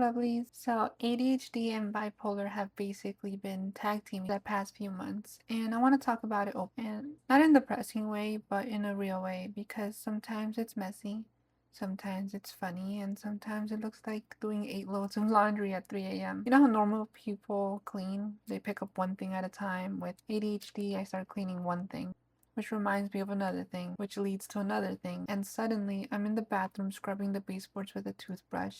lovelies. So ADHD and bipolar have basically been tag teaming the past few months, and I want to talk about it open, and not in a depressing way, but in a real way, because sometimes it's messy, sometimes it's funny, and sometimes it looks like doing 8 loads of laundry at 3 a.m. You know how normal people clean? They pick up one thing at a time. With ADHD, I start cleaning one thing, which reminds me of another thing, which leads to another thing, and suddenly I'm in the bathroom scrubbing the baseboards with a toothbrush,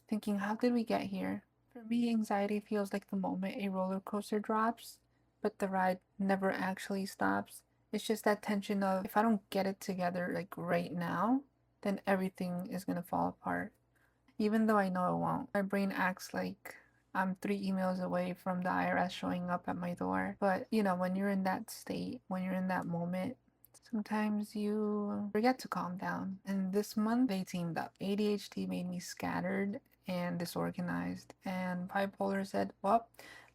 thinking, how did we get here? For me, anxiety feels like the moment a roller coaster drops, but the ride never actually stops. It's just that tension of, if I don't get it together like right now, then everything is gonna fall apart. Even though I know it won't. My brain acts like I'm 3 emails away from the IRS showing up at my door. But when you're in that state, when you're in that moment, sometimes you forget to calm down. And this month they teamed up. ADHD made me scattered and disorganized, and bipolar said, well,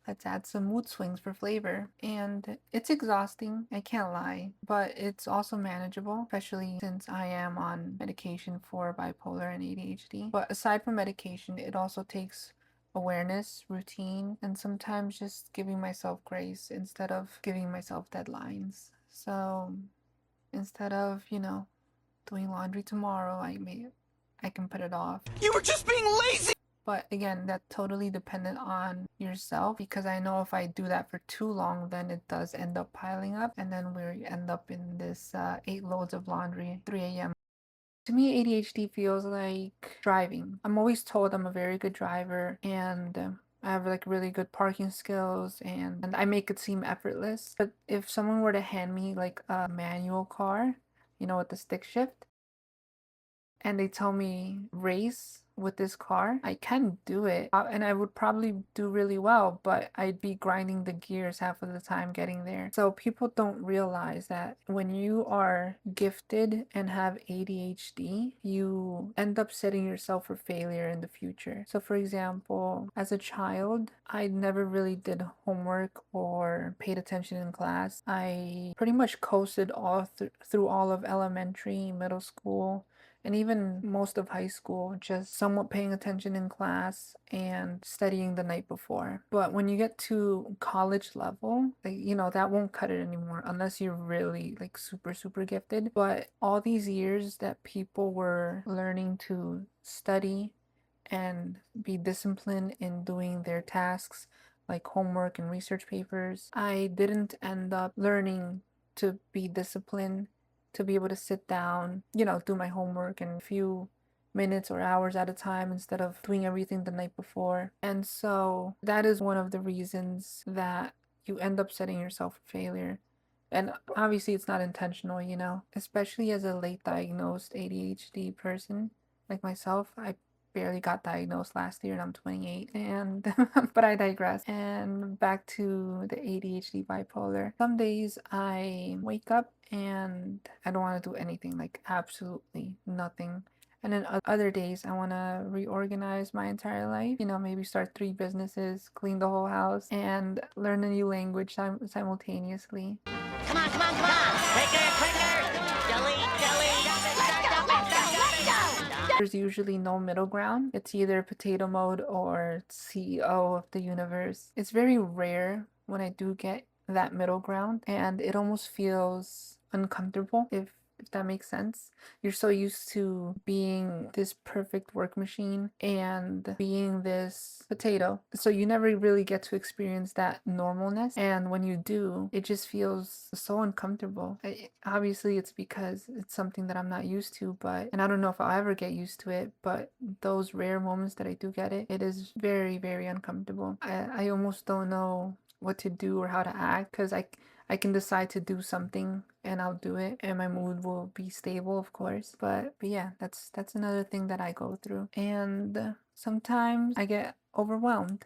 let's add some mood swings for flavor. And it's exhausting, I can't lie, but it's also manageable, especially since I am on medication for bipolar and ADHD. But aside from medication, it also takes awareness, routine, and sometimes just giving myself grace instead of giving myself deadlines. So instead of, doing laundry tomorrow, I can put it off. You were just being lazy! But again, that's totally dependent on yourself, because I know if I do that for too long, then it does end up piling up, and then we end up in this 8 loads of laundry at 3 a.m. To me, ADHD feels like driving. I'm always told I'm a very good driver, and I have like really good parking skills, and I make it seem effortless. But if someone were to hand me like a manual car, with the stick shift, and they tell me race with this car, I can do it. And I would probably do really well, but I'd be grinding the gears half of the time getting there. So people don't realize that when you are gifted and have ADHD, you end up setting yourself for failure in the future. So for example, as a child, I never really did homework or paid attention in class. I pretty much coasted all through all of elementary, middle school, and even most of high school, just somewhat paying attention in class and studying the night before. But when you get to college level, like, that won't cut it anymore unless you're really like super, super gifted. But all these years that people were learning to study and be disciplined in doing their tasks, like homework and research papers, I didn't end up learning to be disciplined, to be able to sit down, do my homework in a few minutes or hours at a time instead of doing everything the night before. And so that is one of the reasons that you end up setting yourself for failure. And obviously it's not intentional, especially as a late diagnosed ADHD person like myself. I barely got diagnosed last year and I'm 28, and but I digress. And back to the ADHD bipolar. Some days I wake up and I don't want to do anything, like absolutely nothing. And then other days I want to reorganize my entire life, maybe start 3 businesses, clean the whole house, and learn a new language simultaneously. Come on, come on, come on! Quicker, quicker! Delete, delete! There's usually no middle ground. It's either potato mode or CEO of the universe. It's very rare when I do get that middle ground, and it almost feels uncomfortable, if that makes sense. You're so used to being this perfect work machine and being this potato, so you never really get to experience that normalness. And when you do, it just feels so uncomfortable. Obviously it's because it's something that I'm not used to, and I don't know if I'll ever get used to it, but those rare moments that I do get it, it is very, very uncomfortable. I almost don't know what to do or how to act, because I can decide to do something and I'll do it, and my mood will be stable, of course. But yeah, that's another thing that I go through. And sometimes I get overwhelmed.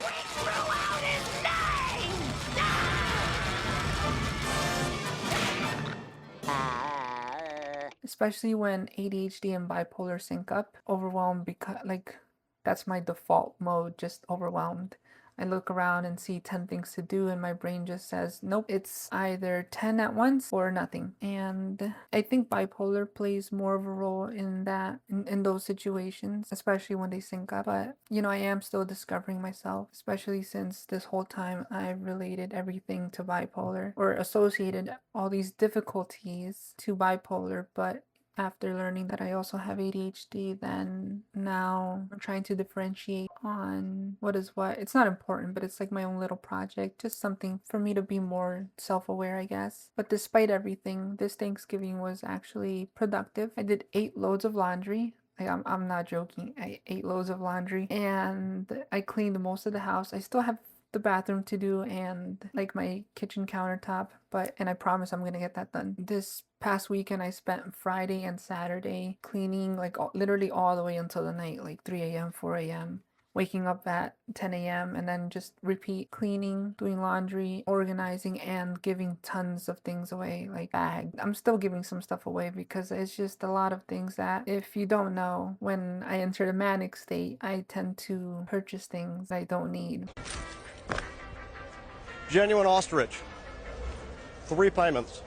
Especially when ADHD and bipolar sync up. Overwhelmed, because like that's my default mode, just overwhelmed. I look around and see 10 things to do, and my brain just says, nope, it's either 10 at once or nothing. And I think bipolar plays more of a role in that, in those situations, especially when they sync up. But, you know, I am still discovering myself, especially since this whole time I've related everything to bipolar or associated all these difficulties to bipolar. But after learning that I also have ADHD, then now I'm trying to differentiate on what is what. It's not important, but it's like my own little project, just something for me to be more self-aware, I guess. But despite everything, this Thanksgiving was actually productive. I did 8 loads of laundry. Like, I'm not joking. I 8 loads of laundry, and I cleaned most of the house. I still have the bathroom to do and like my kitchen countertop, and I promise I'm gonna get that done. This past weekend I spent Friday and Saturday cleaning, like literally all the way until the night, like 3 a.m., 4 a.m., waking up at 10 a.m. and then just repeat cleaning, doing laundry, organizing, and giving tons of things away, like bags. I'm still giving some stuff away because it's just a lot of things that, if you don't know, when I enter the manic state, I tend to purchase things I don't need. Genuine ostrich. 3 payments.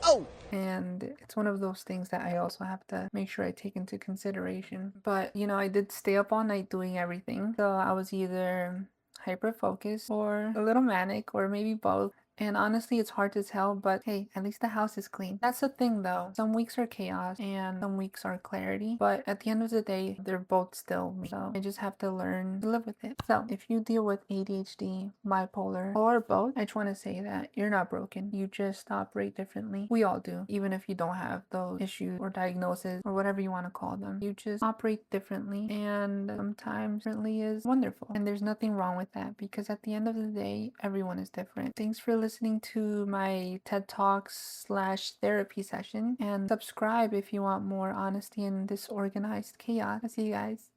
Oh! And it's one of those things that I also have to make sure I take into consideration. But, you know, I did stay up all night doing everything. So I was either hyper focused or a little manic or maybe both. And honestly, it's hard to tell, but hey, at least the house is clean. That's the thing though. Some weeks are chaos and some weeks are clarity. But at the end of the day, they're both still me. So I just have to learn to live with it. So if you deal with ADHD, bipolar, or both, I just want to say that you're not broken. You just operate differently. We all do, even if you don't have those issues or diagnoses or whatever you want to call them. You just operate differently, and sometimes differently is wonderful. And there's nothing wrong with that, because at the end of the day, everyone is different. Thanks for listening to my TED Talks / therapy session, and subscribe if you want more honesty in disorganized chaos. I'll see you guys.